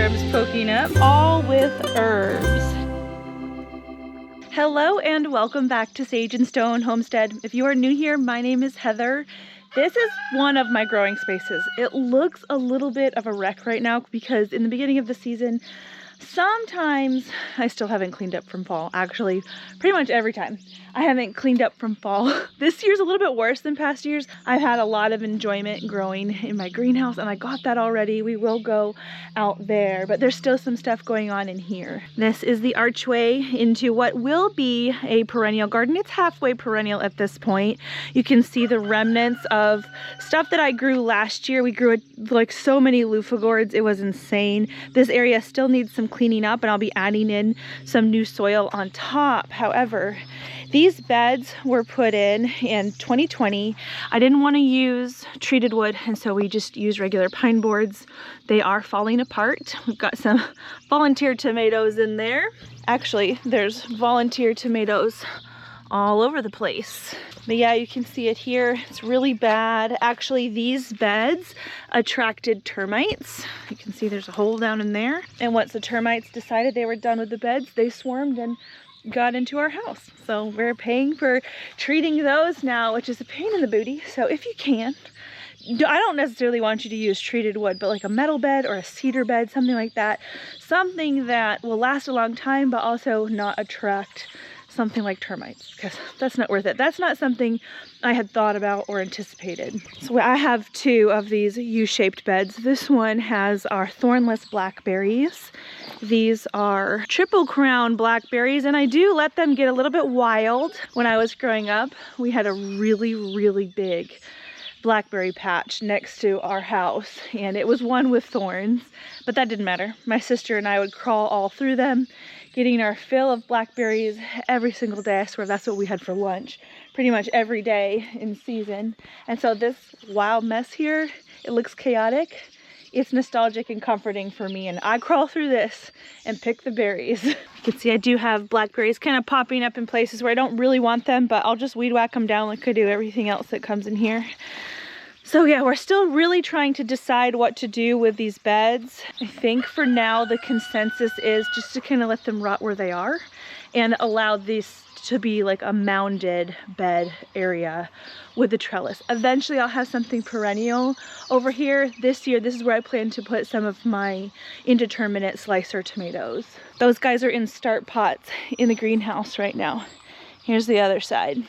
microbes poking up, all with herbs. Hello and welcome back to Sage and Stone Homestead. If you are new here, my name is Heather. This is one of my growing spaces. It looks a little bit of a wreck right now because in the beginning of the season, sometimes I still haven't cleaned up from fall. Actually, pretty much every time I haven't cleaned up from fall. This year's a little bit worse than past years. I've had a lot of enjoyment growing in my greenhouse and I got that already. We will go out there, but there's still some stuff going on in here. This is the archway into what will be a perennial garden. It's halfway perennial at this point. You can see the remnants of stuff that I grew last year. We grew like so many loofah gourds. It was insane. This area still needs some cleaning up and I'll be adding in some new soil on top. However, these beds were put in 2020. I didn't want to use treated wood, and so we just used regular pine boards. They are falling apart. We've got some volunteer tomatoes in there. Actually, there's volunteer tomatoes all over the place. But yeah, you can see it here. It's really bad. Actually, these beds attracted termites. You can see there's a hole down in there. And once the termites decided they were done with the beds, they swarmed and got into our house. So we're paying for treating those now, which is a pain in the booty. So if you can, I don't necessarily want you to use treated wood, but like a metal bed or a cedar bed, something like that. Something that will last a long time, but also not attract something like termites, because that's not worth it. That's not something I had thought about or anticipated. So I have two of these U-shaped beds. This one has our thornless blackberries. These are triple crown blackberries, and I do let them get a little bit wild. When I was growing up, we had a really big blackberry patch next to our house, and it was one with thorns, but that didn't matter. My sister and I would crawl all through them, getting our fill of blackberries every single day. I swear that's what we had for lunch pretty much every day in season. And so this wild mess here, it looks chaotic. It's nostalgic and comforting for me, and I crawl through this and pick the berries. You can see I do have blackberries kind of popping up in places where I don't really want them, but I'll just weed whack them down like I do everything else that comes in here. So yeah, we're still really trying to decide what to do with these beds. I think for now the consensus is just to kind of let them rot where they are and allow these to be like a mounded bed area with the trellis. Eventually I'll have something perennial over here. This year, this is where I plan to put some of my indeterminate slicer tomatoes. Those guys are in start pots in the greenhouse right now. Here's the other side.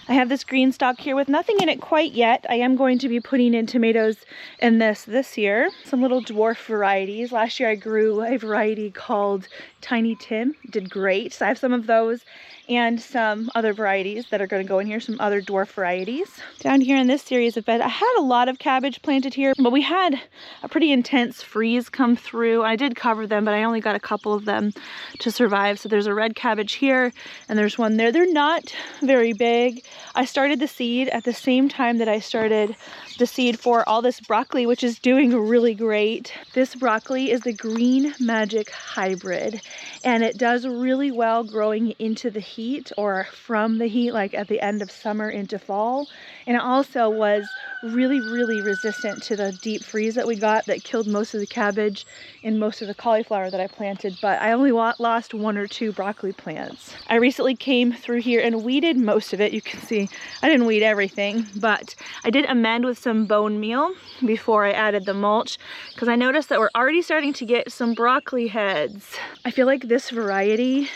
I have this green stalk here with nothing in it quite yet. I am going to be putting in tomatoes in this year. Some little dwarf varieties. Last year I grew a variety called Tiny Tim. Did great. So I have some of those and some other varieties that are going to go in here, some other dwarf varieties. Down here in this series of bed, I had a lot of cabbage planted here, but we had a pretty intense freeze come through. I did cover them, but I only got a couple of them to survive. So there's a red cabbage here and there's one there. They're not very big. I started the seed at the same time that I started the seed for all this broccoli, which is doing really great. This broccoli is the Green Magic Hybrid, and it does really well growing into the heat or from the heat, like at the end of summer into fall. And it also was really resistant to the deep freeze that we got that killed most of the cabbage and most of the cauliflower that I planted, but I only lost 1 or 2 broccoli plants. I recently came through here and weeded most of it. You can see I didn't weed everything, but I did amend with some bone meal before I added the mulch because I noticed that we're already starting to get some broccoli heads. I feel like this variety,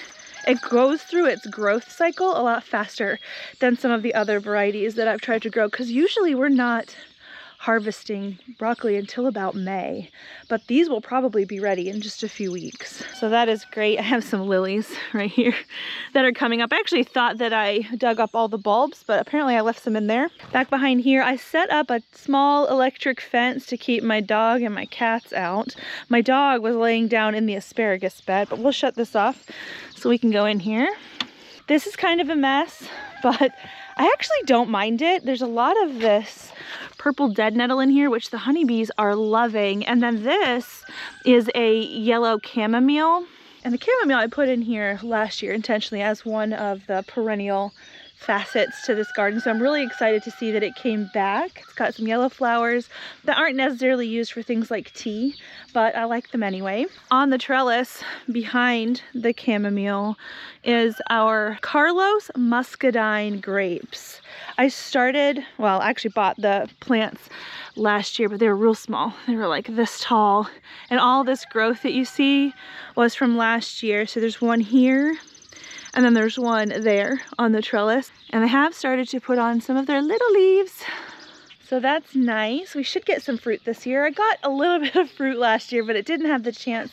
it goes through its growth cycle a lot faster than some of the other varieties that I've tried to grow, because usually we're not harvesting broccoli until about May, but these will probably be ready in just a few weeks. So that is great. I have some lilies right here that are coming up. I actually thought that I dug up all the bulbs, but apparently I left some in there. Back behind here, I set up a small electric fence to keep my dog and my cats out. My dog was laying down in the asparagus bed, but we'll shut this off so we can go in here. This is kind of a mess, but I actually don't mind it. There's a lot of this purple dead nettle in here, which the honeybees are loving. And then this is a yellow chamomile. And the chamomile I put in here last year intentionally as one of the perennial facets to this garden, so I'm really excited to see that it came back. It's got some yellow flowers that aren't necessarily used for things like tea, but I like them anyway. On the trellis behind the chamomile is our Carlos muscadine grapes. I actually bought the plants last year, but they were real small. They were like this tall, and all this growth that you see was from last year. So there's one here, and then there's one there on the trellis, and they have started to put on some of their little leaves. So that's nice. We should get some fruit this year. I got a little bit of fruit last year, but it didn't have the chance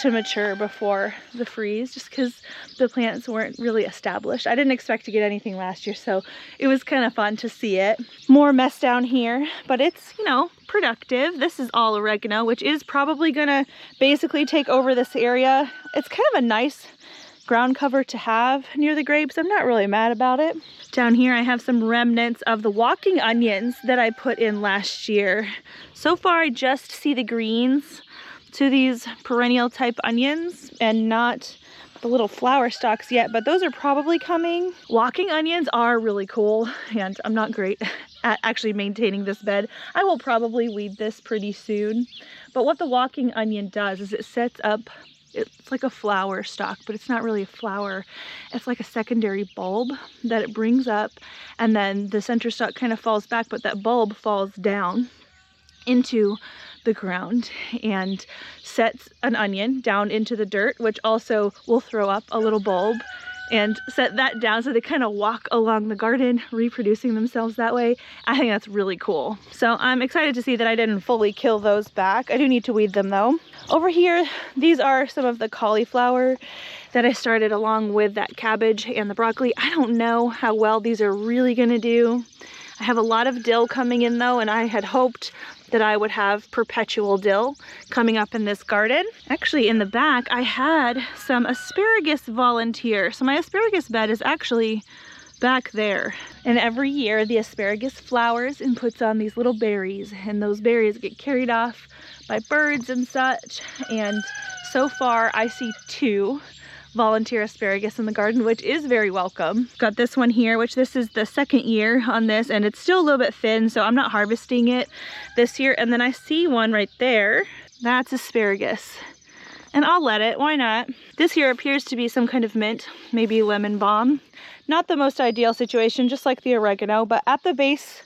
to mature before the freeze, just because the plants weren't really established. I didn't expect to get anything last year, so it was kind of fun to see it. More mess down here, but it's, you know, productive. This is all oregano, which is probably gonna basically take over this area. It's kind of a nice ground cover to have near the grapes. I'm not really mad about it. Down here I have some remnants of the walking onions that I put in last year. So far I just see the greens to these perennial type onions and not the little flower stalks yet, but those are probably coming. Walking onions are really cool, and I'm not great at actually maintaining this bed. I will probably weed this pretty soon, but what the walking onion does is it sets up, it's like a flower stalk, but it's not really a flower. It's like a secondary bulb that it brings up, and then the center stalk kind of falls back, but that bulb falls down into the ground and sets an onion down into the dirt, which also will throw up a little bulb and set that down, so they kind of walk along the garden, reproducing themselves that way. I think that's really cool. So I'm excited to see that I didn't fully kill those back. I do need to weed them though. Over here, these are some of the cauliflower that I started along with that cabbage and the broccoli. I don't know how well these are really gonna do. I have a lot of dill coming in though, and I had hoped that I would have perpetual dill coming up in this garden. Actually, in the back, I had some asparagus volunteer. So my asparagus bed is actually back there. And every year, the asparagus flowers and puts on these little berries, and those berries get carried off by birds and such. And so far, I see 2 volunteer asparagus in the garden, which is very welcome. Got this one here, which this is the 2nd year on this, and it's still a little bit thin, so I'm not harvesting it this year. And then I see one right there. That's asparagus, and I'll let it, why not? This here appears to be some kind of mint, maybe lemon balm. Not the most ideal situation, just like the oregano, but at the base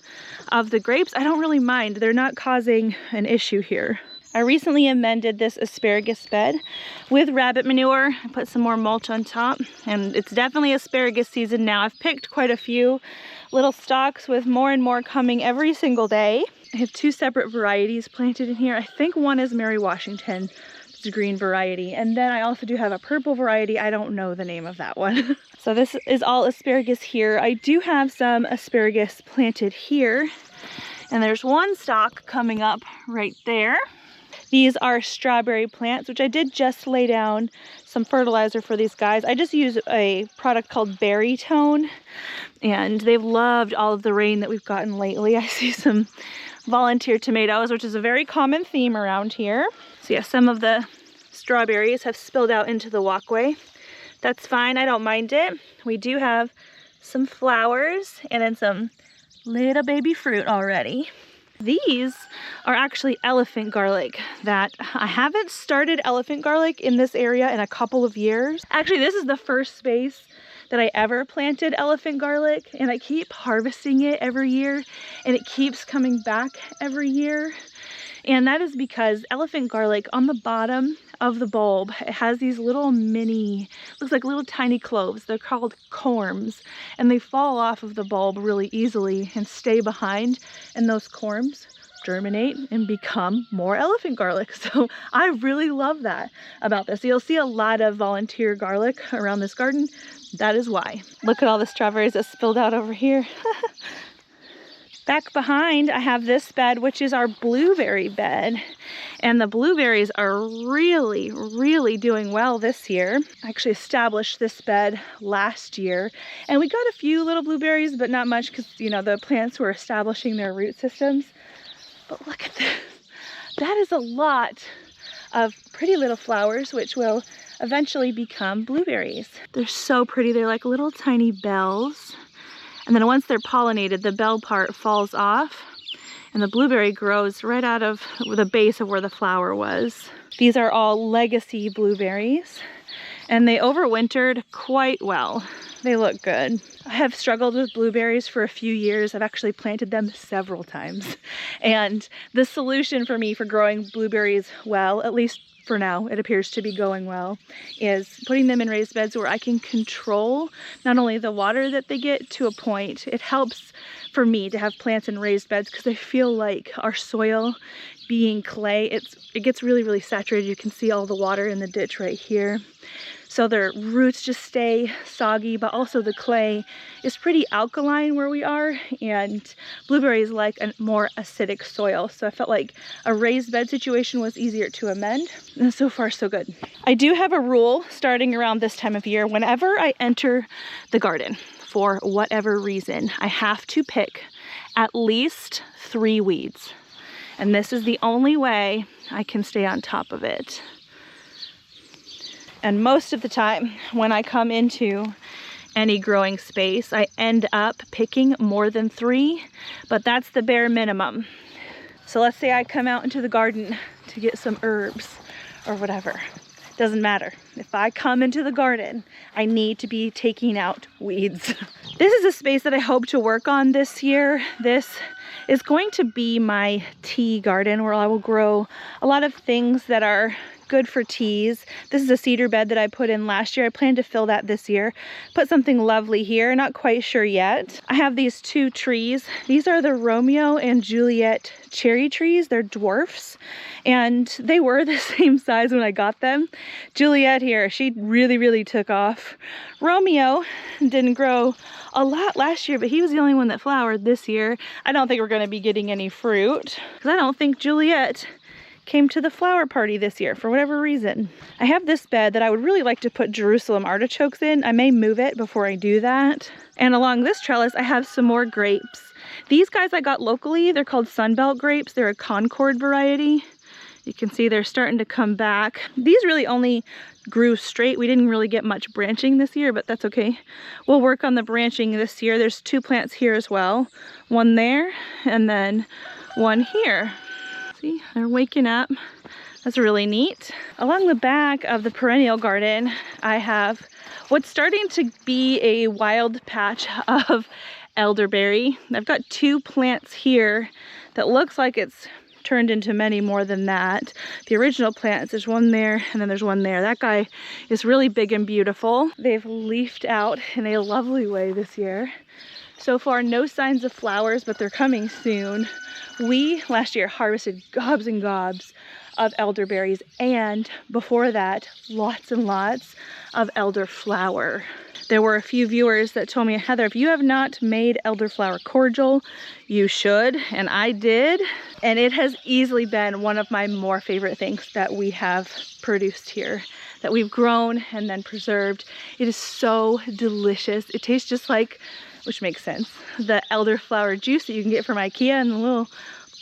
of the grapes, I don't really mind. They're not causing an issue here. I recently amended this asparagus bed with rabbit manure. I put some more mulch on top, and it's definitely asparagus season now. I've picked quite a few little stalks with more and more coming every single day. I have 2 separate varieties planted in here. I think one is Mary Washington, it's a green variety, and then I also do have a purple variety. I don't know the name of that one. So this is all asparagus here. I do have some asparagus planted here, and there's one stalk coming up right there. These are strawberry plants, which I did just lay down some fertilizer for these guys. I just use a product called Berry Tone, and they've loved all of the rain that we've gotten lately. I see some volunteer tomatoes, which is a very common theme around here. So yeah, some of the strawberries have spilled out into the walkway. That's fine, I don't mind it. We do have some flowers and then some little baby fruit already. These are actually elephant garlic that I haven't started elephant garlic in this area in a couple of years. Actually, this is the first space that I ever planted elephant garlic, and I keep harvesting it every year, and it keeps coming back every year. And that is because elephant garlic on the bottom of the bulb, it has these little mini, looks like little tiny cloves. They're called corms, and they fall off of the bulb really easily and stay behind, and those corms germinate and become more elephant garlic. So I really love that about this. You'll see a lot of volunteer garlic around this garden. That is why. Look at all the strawberries that spilled out over here. Back behind, I have this bed, which is our blueberry bed. And the blueberries are really, really doing well this year. I actually established this bed last year, and we got a few little blueberries, but not much because, you know, the plants were establishing their root systems. But look at this. That is a lot of pretty little flowers, which will eventually become blueberries. They're so pretty. They're like little tiny bells. And then once they're pollinated, the bell part falls off and the blueberry grows right out of the base of where the flower was. These are all legacy blueberries and they overwintered quite well. They look good. I have struggled with blueberries for a few years. I've actually planted them several times. And the solution for me for growing blueberries well, at least for now, it appears to be going well, is putting them in raised beds where I can control not only the water that they get to a point. It helps for me to have plants in raised beds because I feel like our soil being clay, it gets really, really saturated. You can see all the water in the ditch right here. So their roots just stay soggy, but also the clay is pretty alkaline where we are, and blueberries like a more acidic soil. So I felt like a raised bed situation was easier to amend, and so far so good. I do have a rule starting around this time of year. Whenever I enter the garden, for whatever reason, I have to pick at least 3 weeds. And this is the only way I can stay on top of it. And most of the time when I come into any growing space, I end up picking more than 3, but that's the bare minimum. So let's say I come out into the garden to get some herbs or whatever. Doesn't matter. If I come into the garden, I need to be taking out weeds. This is a space that I hope to work on this year. This is going to be my tea garden where I will grow a lot of things that are good for teas. This is a cedar bed that I put in last year. I plan to fill that this year. Put something lovely here, not quite sure yet. I have these 2 trees. These are the Romeo and Juliet cherry trees. They're dwarfs and they were the same size when I got them. Juliet here, she really, really took off. Romeo didn't grow a lot last year, but he was the only one that flowered this year. I don't think we're going to be getting any fruit because I don't think Juliet came to the flower party this year for whatever reason. I have this bed that I would really like to put Jerusalem artichokes in. I may move it before I do that. And along this trellis, I have some more grapes. These guys I got locally. They're called Sunbelt grapes. They're a Concord variety. You can see they're starting to come back. These really only grew straight. We didn't really get much branching this year, but that's okay. We'll work on the branching this year. There's 2 plants here as well. One there and then one here. See, they're waking up. That's really neat. Along the back of the perennial garden, I have what's starting to be a wild patch of elderberry. I've got 2 plants here that looks like it's turned into many more than that. The original plants, there's one there and then there's one there. That guy is really big and beautiful. They've leafed out in a lovely way this year. So far, no signs of flowers, but they're coming soon. We last year harvested gobs and gobs of elderberries, and before that, lots and lots of elderflower. There were a few viewers that told me, Heather, if you have not made elderflower cordial, you should, and I did. And it has easily been one of my more favorite things that we have produced here, that we've grown and then preserved. It is so delicious. It tastes just like, which makes sense, the elderflower juice that you can get from IKEA in the little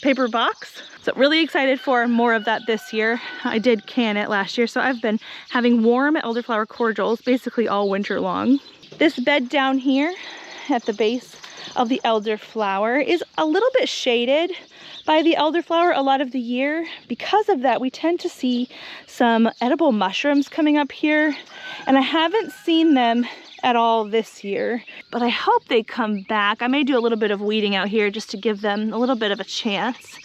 paper box. So really excited for more of that this year. I did can it last year, so I've been having warm elderflower cordials basically all winter long. This bed down here at the base of the elderflower is a little bit shaded by the elderflower a lot of the year. Because of that, we tend to see some edible mushrooms coming up here, and I haven't seen them at all this year, but I hope they come back. I may do a little bit of weeding out here just to give them a little bit of a chance.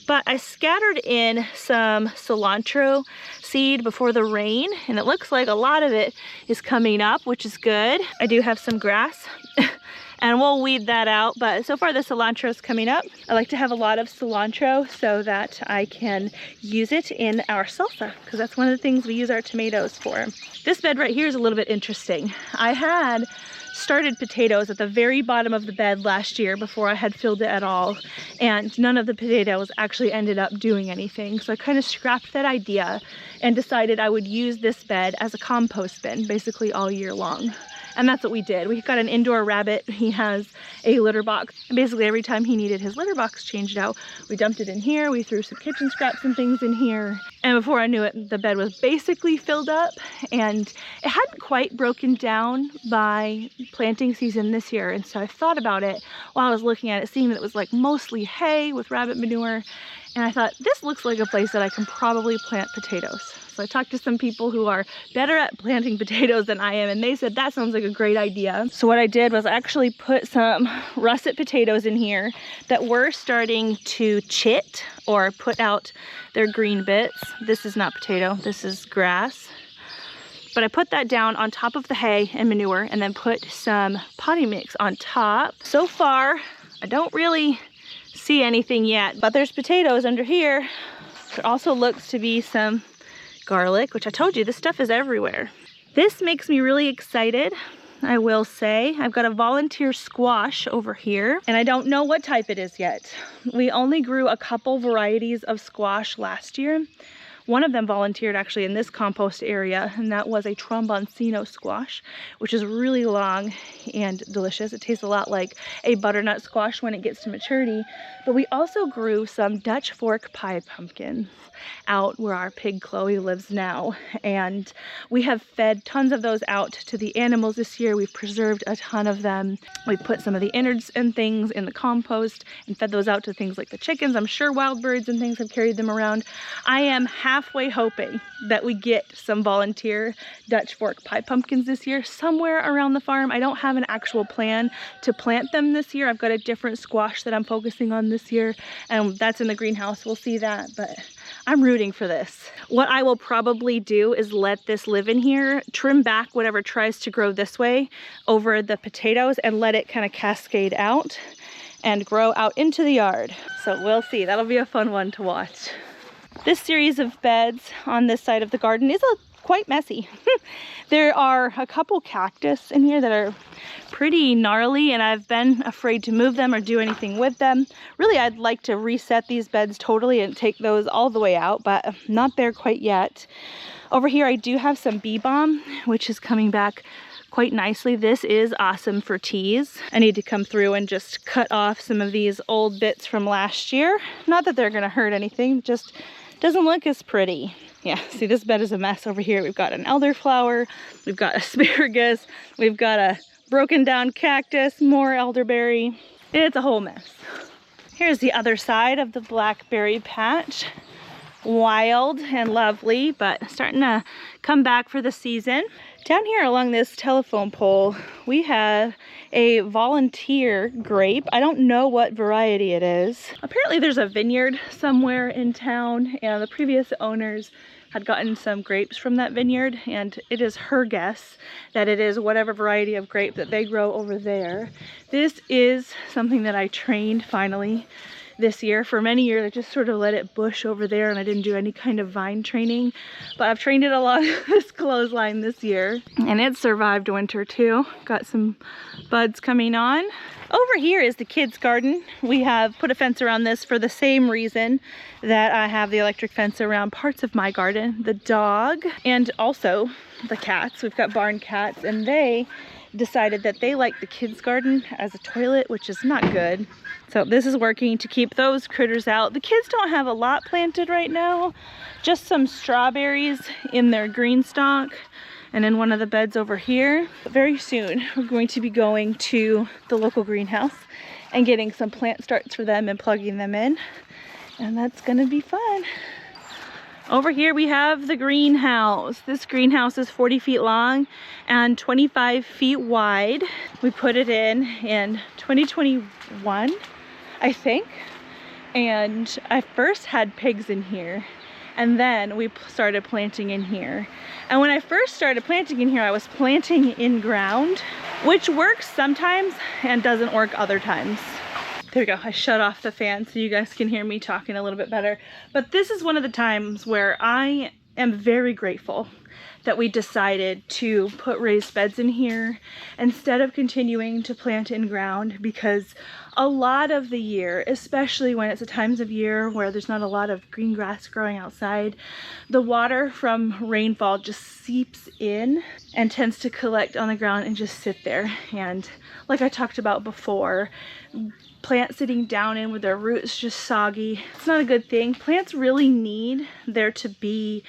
But I scattered in some cilantro seed before the rain, and it looks like a lot of it is coming up, which is good. I do have some grass and we'll weed that out, but so far the cilantro is coming up. I like to have a lot of cilantro so that I can use it in our salsa, because that's one of the things we use our tomatoes for. This bed right here is a little bit interesting. I had started potatoes at the very bottom of the bed last year before I had filled it at all, and none of the potatoes actually ended up doing anything. So I kind of scrapped that idea and decided I would use this bed as a compost bin basically all year long. And that's what we did. We got an indoor rabbit. He has a litter box. And basically every time he needed his litter box changed out, we dumped it in here. We threw some kitchen scraps and things in here. And before I knew it, the bed was basically filled up, and it hadn't quite broken down by planting season this year. And so I thought about it while I was looking at it, seeing that it was like mostly hay with rabbit manure. And I thought, this looks like a place that I can probably plant potatoes. So I talked to some people who are better at planting potatoes than I am, and they said that sounds like a great idea. So what I did was actually put some russet potatoes in here that were starting to chit or put out their green bits. This is not potato, this is grass. But I put that down on top of the hay and manure, and then put some potting mix on top. So far, I don't really see anything yet, but there's potatoes under here. There also looks to be some garlic, which I told you, this stuff is everywhere. This makes me really excited, I will say. I've got a volunteer squash over here, and I don't know what type it is yet. We only grew a couple varieties of squash last year. One of them volunteered actually in this compost area, and that was a tromboncino squash, which is really long and delicious. It tastes a lot like a butternut squash when it gets to maturity. But we also grew some Dutch fork pie pumpkins out where our pig Chloe lives now, and we have fed tons of those out to the animals this year. We've preserved a ton of them. We put some of the innards and things in the compost and fed those out to things like the chickens. I'm sure wild birds and things have carried them around. I am halfway hoping that we get some volunteer Dutch fork pie pumpkins this year somewhere around the farm. I don't have an actual plan to plant them this year. I've got a different squash that I'm focusing on this year, and that's in the greenhouse. We'll see that, but I'm rooting for this. What I will probably do is let this live in here, trim back whatever tries to grow this way over the potatoes, and let it kind of cascade out and grow out into the yard. So we'll see. That'll be a fun one to watch. This series of beds on this side of the garden is quite messy. There are a couple cactus in here that are pretty gnarly, and I've been afraid to move them or do anything with them. Really, I'd like to reset these beds totally and take those all the way out, but I'm not there quite yet. Over here, I do have some bee balm, which is coming back quite nicely. This is awesome for teas. I need to come through and just cut off some of these old bits from last year. Not that they're gonna hurt anything, just doesn't look as pretty. Yeah, see, this bed is a mess over here. We've got an elderflower, we've got asparagus, we've got a broken down cactus, more elderberry. It's a whole mess. Here's the other side of the blackberry patch. Wild and lovely, but starting to come back for the season. Down here along this telephone pole, we have a volunteer grape. I don't know what variety it is. Apparently there's a vineyard somewhere in town, and the previous owners had gotten some grapes from that vineyard, and it is her guess that it is whatever variety of grape that they grow over there. This is something that I trained finally this year. For many years I just sort of let it bush over there, and I didn't do any kind of vine training, but I've trained it along this clothesline this year, and it survived winter too. Got some buds coming on. Over here is the kids' garden. We have put a fence around this for the same reason that I have the electric fence around parts of my garden. The dog and also the cats. We've got barn cats, and they decided that they like the kids' garden as a toilet, which is not good. So this is working to keep those critters out. The kids don't have a lot planted right now, just some strawberries in their green stalk and in one of the beds over here. But very soon we're going to be going to the local greenhouse and getting some plant starts for them and plugging them in, and that's gonna be fun. Over here we have the greenhouse. This greenhouse is 40 feet long and 25 feet wide. We put it in 2021, I think. And I first had pigs in here, and then we started planting in here. And when I first started planting in here, I was planting in ground, which works sometimes and doesn't work other times. There we go, I shut off the fan so you guys can hear me talking a little bit better. But this is one of the times where I am very grateful that we decided to put raised beds in here instead of continuing to plant in ground, because a lot of the year, especially when it's the times of year where there's not a lot of green grass growing outside, the water from rainfall just seeps in and tends to collect on the ground and just sit there. And like I talked about before, plants sitting down in with their roots just soggy, it's not a good thing. Plants really need there to be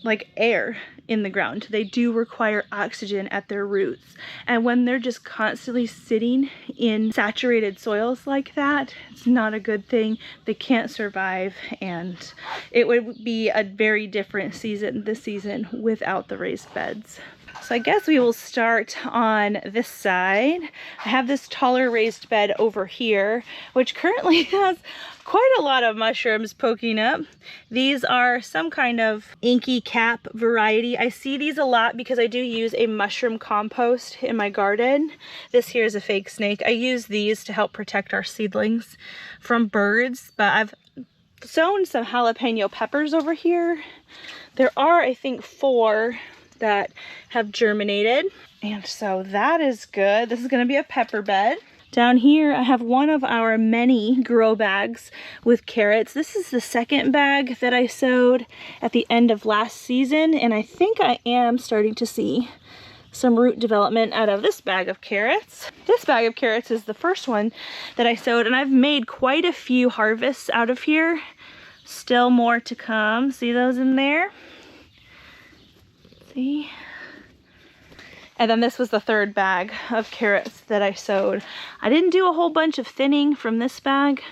like air in the ground. They do require oxygen at their roots, and when they're just constantly sitting in saturated soils like that, it's not a good thing. They can't survive, and it would be a very different season this season without the raised beds. So I guess we will start on this side. I have this taller raised bed over here, which currently has quite a lot of mushrooms poking up. These are some kind of inky cap variety. I see these a lot because I do use a mushroom compost in my garden. This here is a fake snake. I use these to help protect our seedlings from birds, but I've sown some jalapeno peppers over here. There are, I think, 4 that have germinated, and so that is good. This is going to be a pepper bed. Down here I have one of our many grow bags with carrots. This is the second bag that I sowed at the end of last season, and I think I am starting to see some root development out of this bag of carrots. This bag of carrots is the first one that I sowed, and I've made quite a few harvests out of here. Still more to come. See those in there? See? And then this was the third bag of carrots that I sowed. I didn't do a whole bunch of thinning from this bag.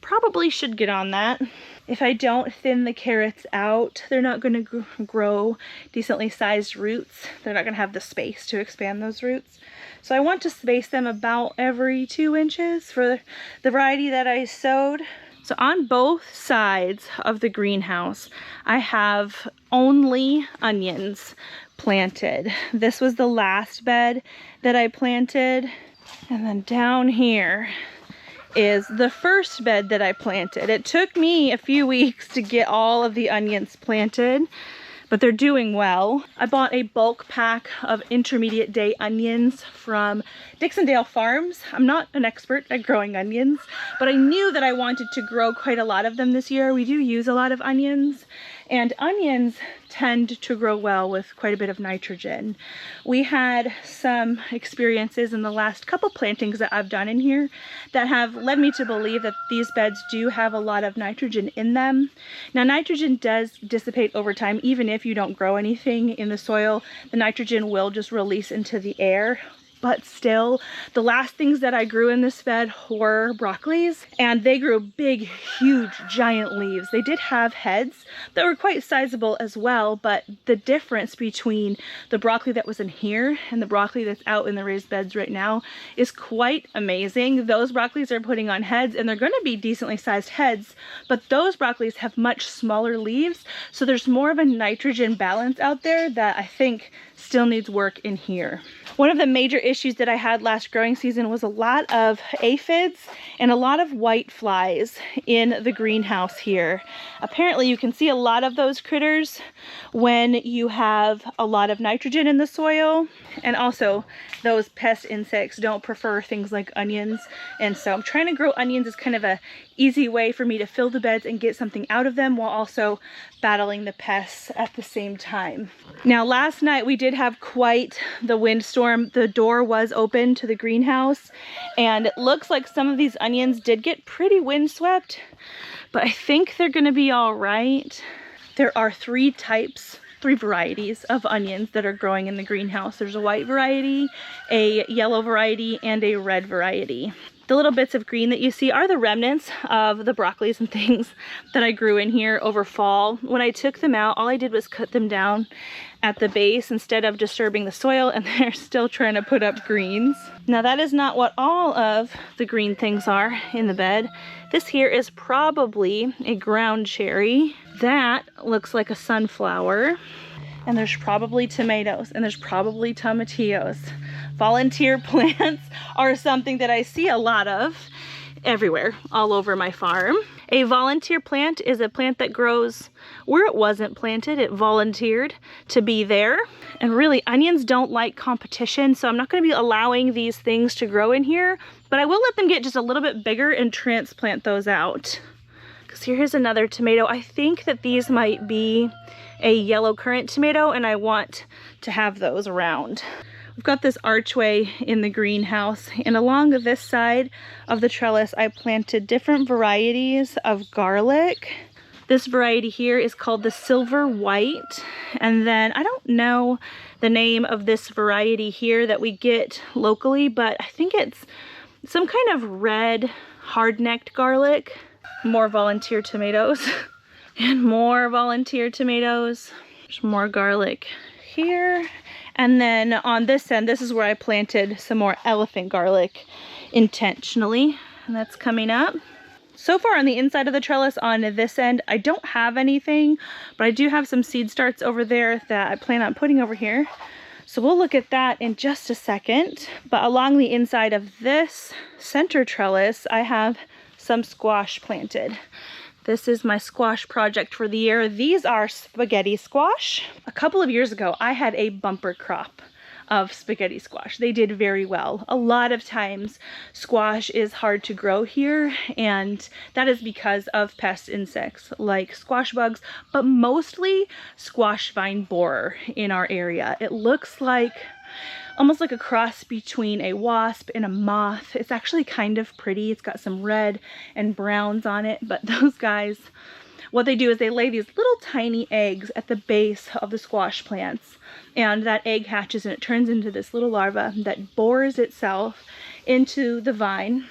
Probably should get on that. If I don't thin the carrots out, they're not going to grow decently sized roots. They're not going to have the space to expand those roots. So I want to space them about every 2 inches for the variety that I sowed. So on both sides of the greenhouse, I have only onions planted. This was the last bed that I planted. And then down here is the first bed that I planted. It took me a few weeks to get all of the onions planted, but they're doing well. I bought a bulk pack of intermediate day onions from Dixondale Farms. I'm not an expert at growing onions, but I knew that I wanted to grow quite a lot of them this year. We do use a lot of onions, and onions tend to grow well with quite a bit of nitrogen. We had some experiences in the last couple plantings that I've done in here that have led me to believe that these beds do have a lot of nitrogen in them. Now, nitrogen does dissipate over time. Even if you don't grow anything in the soil, the nitrogen will just release into the air. But still, the last things that I grew in this bed were broccolis, and they grew big, huge, giant leaves. They did have heads that were quite sizable as well, but the difference between the broccoli that was in here and the broccoli that's out in the raised beds right now is quite amazing. Those broccolis are putting on heads, and they're going to be decently sized heads, but those broccolis have much smaller leaves, so there's more of a nitrogen balance out there that I think still needs work in here. One of the major issues that I had last growing season was a lot of aphids and a lot of white flies in the greenhouse here. Apparently you can see a lot of those critters when you have a lot of nitrogen in the soil, and also those pest insects don't prefer things like onions, and so I'm trying to grow onions as kind of a easy way for me to fill the beds and get something out of them while also battling the pests at the same time. Now, last night we did have quite the windstorm. The door was open to the greenhouse, and it looks like some of these onions did get pretty windswept, but I think they're going to be all right. There are 3 varieties of onions that are growing in the greenhouse. There's a white variety, a yellow variety, and a red variety. The little bits of green that you see are the remnants of the broccolis and things that I grew in here over fall. When I took them out, all I did was cut them down at the base instead of disturbing the soil, and they're still trying to put up greens. Now, that is not what all of the green things are in the bed. This here is probably a ground cherry. That looks like a sunflower. And there's probably tomatoes, and there's probably tomatillos. Volunteer plants are something that I see a lot of everywhere, all over my farm. A volunteer plant is a plant that grows where it wasn't planted. It volunteered to be there. And really, onions don't like competition, so I'm not going to be allowing these things to grow in here, But I will let them get just a little bit bigger and transplant those out. Because here's another tomato. I think that these might be a yellow currant tomato, and I want to have those around. We've got this archway in the greenhouse, and along this side of the trellis I planted different varieties of garlic. This variety here is called the Silver White, and then I don't know the name of this variety here that we get locally, but I think it's some kind of red hard-necked garlic. More volunteer tomatoes and more volunteer tomatoes. There's more garlic here. And then on this end, this is where I planted some more elephant garlic intentionally, and that's coming up. So far on the inside of the trellis on this end, I don't have anything, but I do have some seed starts over there that I plan on putting over here. So we'll look at that in just a second. But along the inside of this center trellis, I have some squash planted. This is my squash project for the year. These are spaghetti squash. A couple of years ago, I had a bumper crop of spaghetti squash. They did very well. A lot of times squash is hard to grow here, and that is because of pest insects like squash bugs, but mostly squash vine borer in our area. It looks like almost like a cross between a wasp and a moth. It's actually kind of pretty. It's got some red and browns on it, but those guys, what they do is they lay these little tiny eggs at the base of the squash plants, and that egg hatches and it turns into this little larva that bores itself into the vine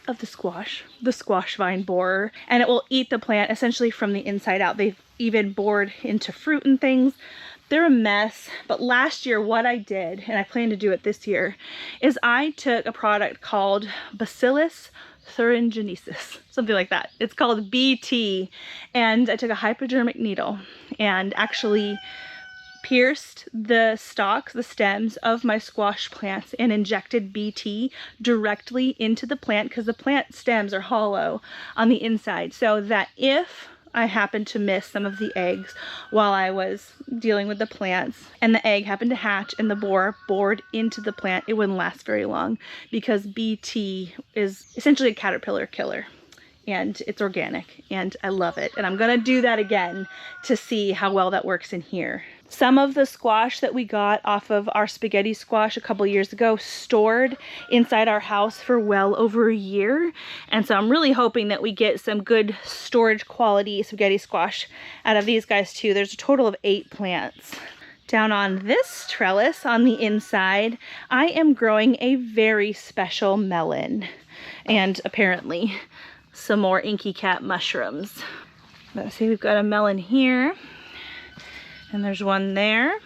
of the squash vine borer, and it will eat the plant essentially from the inside out. They've even bored into fruit and things. They're a mess, but last year what I did, and I plan to do it this year, is I took a product called Bacillus thuringiensis, something like that. It's called BT, and I took a hypodermic needle and actually pierced the stalks, the stems of my squash plants, and injected BT directly into the plant, because the plant stems are hollow on the inside, so that if I happened to miss some of the eggs while I was dealing with the plants, and the egg happened to hatch and the borer bored into the plant, it wouldn't last very long, because BT is essentially a caterpillar killer, and it's organic, and I love it. And I'm gonna do that again to see how well that works in here. Some of the squash that we got off of our spaghetti squash a couple years ago stored inside our house for well over a year. And so I'm really hoping that we get some good storage quality spaghetti squash out of these guys too. There's a total of 8 plants. Down on this trellis on the inside, I am growing a very special melon, and apparently some more inky cat mushrooms. Let's see, we've got a melon here. And there's one there.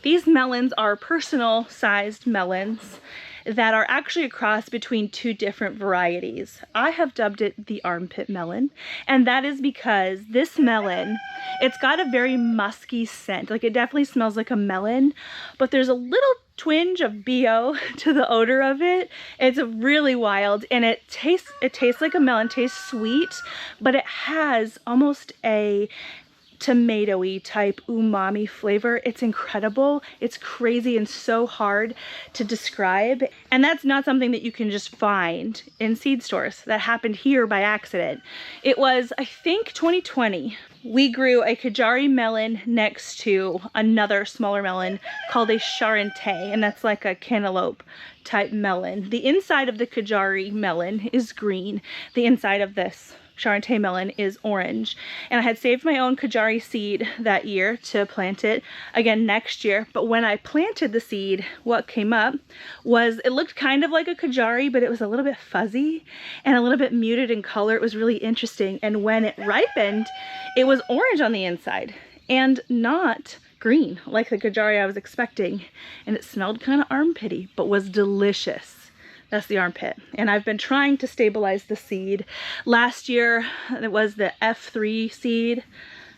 These melons are personal sized melons that are actually a cross between 2 different varieties. I have dubbed it the armpit melon, and that is because this melon, it's got a very musky scent. Like, it definitely smells like a melon, but there's a little twinge of BO to the odor of it. It's really wild, and it tastes like a melon, tastes sweet, but it has almost a tomatoey type umami flavor. It's incredible. It's crazy and so hard to describe. And that's not something that you can just find in seed stores. That happened here by accident. It was, I think, 2020. We grew a Kajari melon next to another smaller melon called a Charente, and that's like a cantaloupe type melon. The inside of the Kajari melon is green. The inside of this Charente melon is orange, and I had saved my own Kajari seed that year to plant it again next year. But when I planted the seed, what came up was, it looked kind of like a Kajari, but it was a little bit fuzzy and a little bit muted in color. It was really interesting, and when it ripened, it was orange on the inside and not green like the Kajari I was expecting, and it smelled kind of armpity but was delicious. That's the armpit. And I've been trying to stabilize the seed. Last year, it was the F3 seed.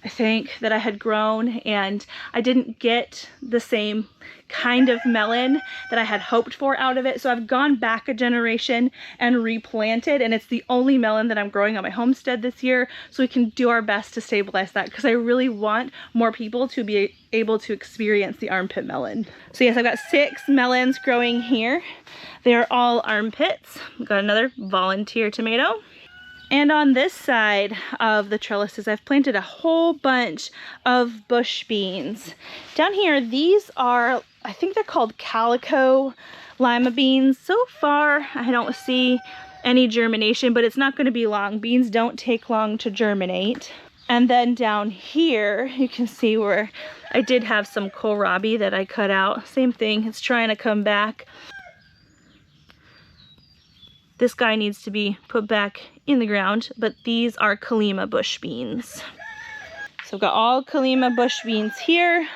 I think, that I had grown, and I didn't get the same kind of melon that I had hoped for out of it. So I've gone back a generation and replanted, and it's the only melon that I'm growing on my homestead this year. So we can do our best to stabilize that, because I really want more people to be able to experience the armpit melon. So yes, I've got 6 melons growing here. They're all armpits. I've got another volunteer tomato. And on this side of the trellises, I've planted a whole bunch of bush beans. Down here, these are, I think they're called calico lima beans. So far, I don't see any germination, but it's not going to be long. Beans don't take long to germinate. And then down here, you can see where I did have some kohlrabi that I cut out. Same thing, it's trying to come back. This guy needs to be put back in the ground, but these are Kalima bush beans. So I've got all Kalima bush beans here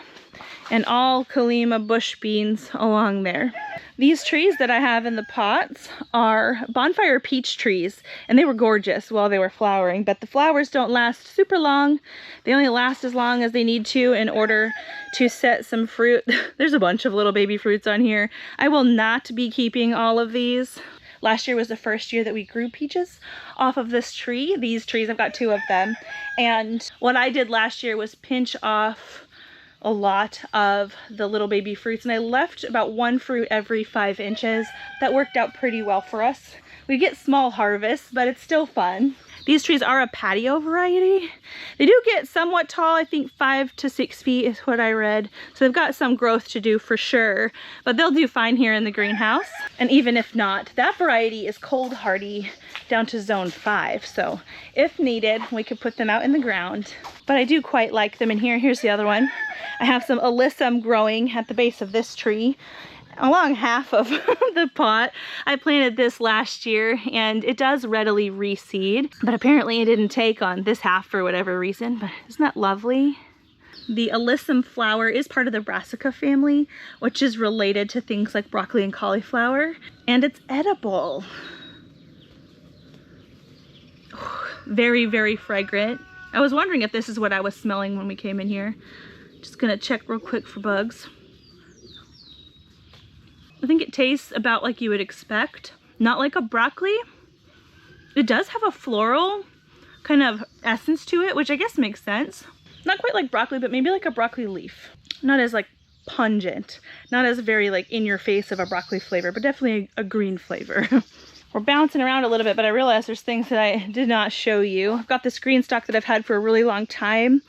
and all Kalima bush beans along there. These trees that I have in the pots are bonfire peach trees, and they were gorgeous while they were flowering, but the flowers don't last super long. They only last as long as they need to in order to set some fruit. There's a bunch of little baby fruits on here. I will not be keeping all of these. Last year was the first year that we grew peaches off of this tree. These trees, I've got 2 of them. And what I did last year was pinch off a lot of the little baby fruits, and I left about 1 fruit every 5 inches. That worked out pretty well for us. We get small harvests, but it's still fun. These trees are a patio variety. They do get somewhat tall, I think 5 to 6 feet is what I read. So they've got some growth to do for sure, but they'll do fine here in the greenhouse. And even if not, that variety is cold hardy down to zone 5. So if needed, we could put them out in the ground. But I do quite like them in here. Here's the other one. I have some alyssum growing at the base of this tree. Along half of the pot. I planted this last year, and it does readily reseed, but apparently it didn't take on this half for whatever reason. But isn't that lovely? The alyssum flower is part of the brassica family, which is related to things like broccoli and cauliflower, and it's edible. Very, very fragrant. I was wondering if this is what I was smelling when we came in here. Just gonna check real quick for bugs. I think it tastes about like you would expect, not like a broccoli. It does have a floral kind of essence to it, which I guess makes sense. Not quite like broccoli, but maybe like a broccoli leaf. Not as like pungent, not as very like in your face of a broccoli flavor, but definitely a green flavor. We're bouncing around a little bit, but I realized there's things that I did not show you. I've got this green stalk that I've had for a really long time,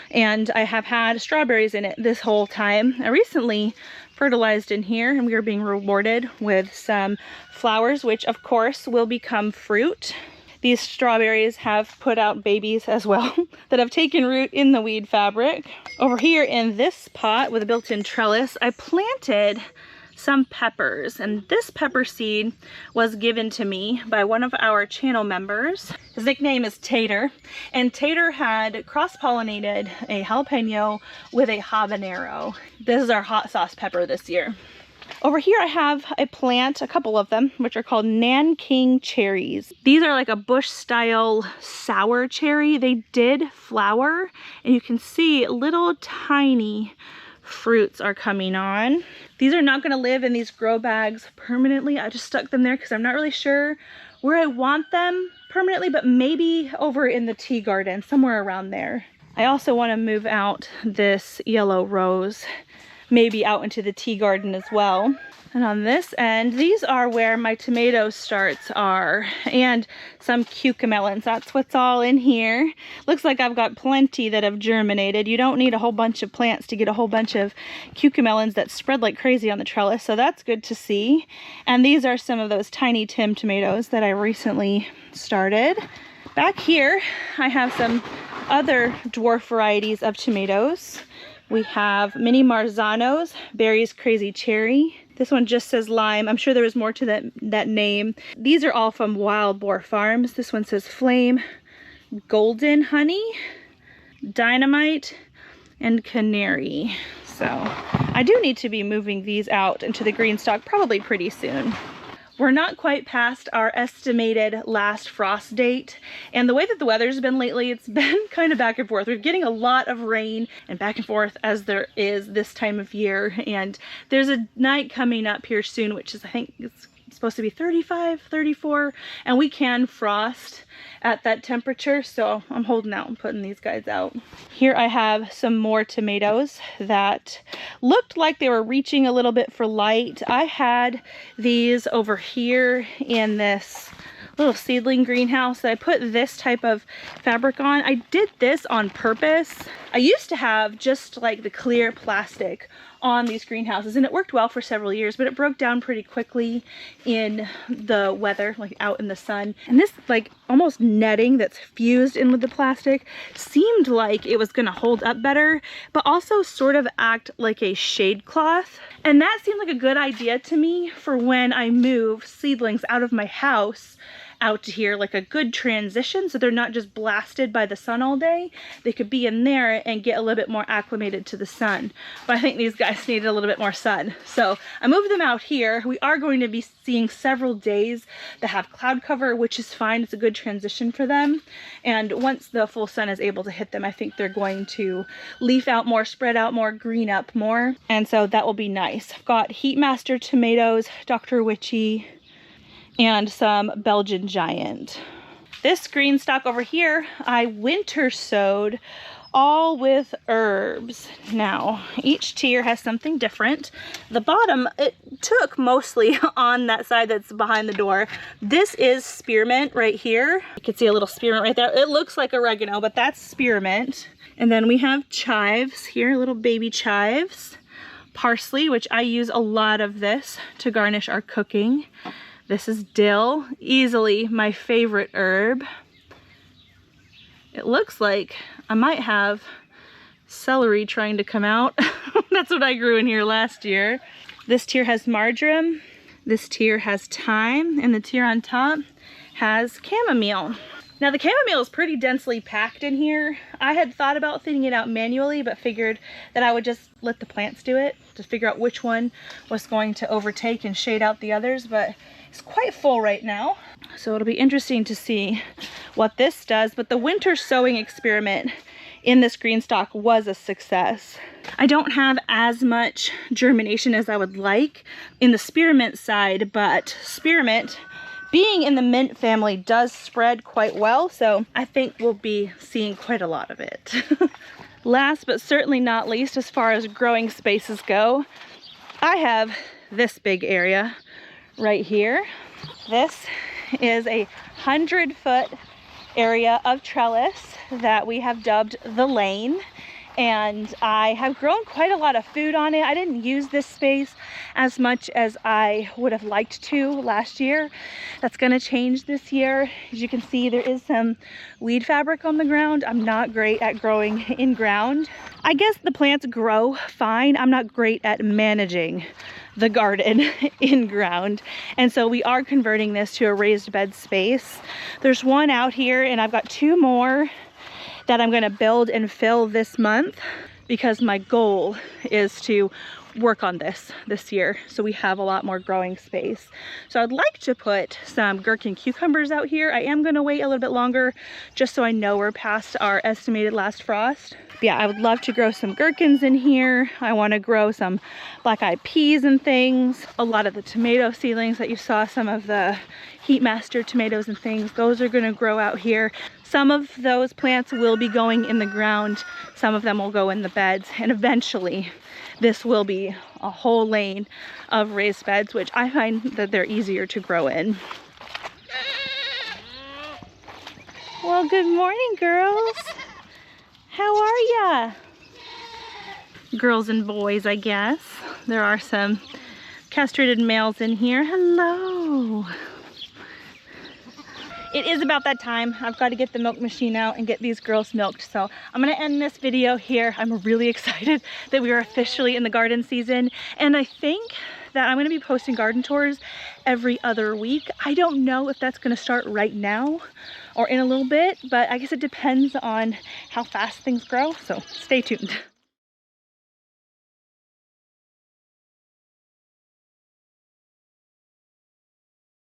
and I have had strawberries in it this whole time. I recently fertilized in here, and we are being rewarded with some flowers, which of course will become fruit. These strawberries have put out babies as well that have taken root in the weed fabric. Over here in this pot with a built-in trellis, I planted some peppers, and this pepper seed was given to me by one of our channel members. His nickname is Tater, and Tater had cross-pollinated a jalapeno with a habanero. This is our hot sauce pepper this year. Over here I have a plant, a couple of them, which are called Nanking cherries. These are like a bush style sour cherry. They did flower, and you can see little tiny fruits are coming on. These are not going to live in these grow bags permanently. I just stuck them there because I'm not really sure where I want them permanently, but maybe over in the tea garden, somewhere around there. I also want to move out this yellow rose, maybe out into the tea garden as well. And on this end, these are where my tomato starts are, and some cucamelons. That's what's all in here. Looks like I've got plenty that have germinated. You don't need a whole bunch of plants to get a whole bunch of cucamelons that spread like crazy on the trellis, so that's good to see. And these are some of those tiny Tim tomatoes that I recently started. Back here, I have some other dwarf varieties of tomatoes. We have Mini Marzanos, Berry's Crazy Cherry. This one just says lime. I'm sure there was more to that name. These are all from Wild Boar Farms. This one says Flame, Golden Honey, Dynamite, and Canary. So I do need to be moving these out into the green stock probably pretty soon. We're not quite past our estimated last frost date, and the way that the weather's been lately, it's been kind of back and forth. We're getting a lot of rain and back and forth as there is this time of year, and there's a night coming up here soon, which is, I think it's supposed to be 35, 34, and we can frost at that temperature, so I'm holding out and putting these guys out. Here I have some more tomatoes that looked like they were reaching a little bit for light. I had these over here in this little seedling greenhouse that I put this type of fabric on. I did this on purpose. I used to have just like the clear plastic on these greenhouses, and it worked well for several years, but it broke down pretty quickly in the weather, like out in the sun. And this like almost netting that's fused in with the plastic seemed like it was gonna hold up better, but also sort of act like a shade cloth. And that seemed like a good idea to me for when I move seedlings out of my house out to here, like a good transition, so they're not just blasted by the sun all day. They could be in there and get a little bit more acclimated to the sun. But I think these guys needed a little bit more sun, so I moved them out here. We are going to be seeing several days that have cloud cover, which is fine. It's a good transition for them, and once the full sun is able to hit them, I think they're going to leaf out more, spread out more, green up more, and so that will be nice. I've got Heatmaster tomatoes, Dr. Witchy, and some Belgian Giant. This green stalk over here, I winter sowed all with herbs. Now, each tier has something different. The bottom, it took mostly on that side that's behind the door. This is spearmint right here. You can see a little spearmint right there. It looks like oregano, but that's spearmint. And then we have chives here, little baby chives. Parsley, which I use a lot of this to garnish our cooking. This is dill, easily my favorite herb. It looks like I might have celery trying to come out. That's what I grew in here last year. This tier has marjoram, this tier has thyme, and the tier on top has chamomile. Now the chamomile is pretty densely packed in here. I had thought about thinning it out manually, but figured that I would just let the plants do it to figure out which one was going to overtake and shade out the others, but it's quite full right now. So it'll be interesting to see what this does, but the winter sowing experiment in this green stalk was a success. I don't have as much germination as I would like in the spearmint side, but spearmint, being in the mint family, does spread quite well, so I think we'll be seeing quite a lot of it. Last but certainly not least, as far as growing spaces go, I have this big area right here. This is a 100-foot area of trellis that we have dubbed the lane, and I have grown quite a lot of food on it. I didn't use this space as much as I would have liked to last year. That's gonna change this year. As you can see, there is some weed fabric on the ground. I'm not great at growing in ground. I guess the plants grow fine. I'm not great at managing the garden in ground, and so we are converting this to a raised bed space. There's one out here, and I've got two more that I'm gonna build and fill this month, because my goal is to work on this year so we have a lot more growing space. So I'd like to put some gherkin cucumbers out here. I am gonna wait a little bit longer just so I know we're past our estimated last frost. But yeah, I would love to grow some gherkins in here. I want to grow some black-eyed peas and things. A lot of the tomato seedlings that you saw, some of the Heatmaster tomatoes and things, those are gonna grow out here. Some of those plants will be going in the ground, some of them will go in the beds, and eventually this will be a whole lane of raised beds, which I find that they're easier to grow in. Well, good morning, girls. How are ya? Girls and boys, I guess. There are some castrated males in here. Hello. It is about that time. I've got to get the milk machine out and get these girls milked. So I'm going to end this video here. I'm really excited that we are officially in the garden season. And I think that I'm going to be posting garden tours every other week. I don't know if that's going to start right now or in a little bit, but I guess it depends on how fast things grow. So stay tuned.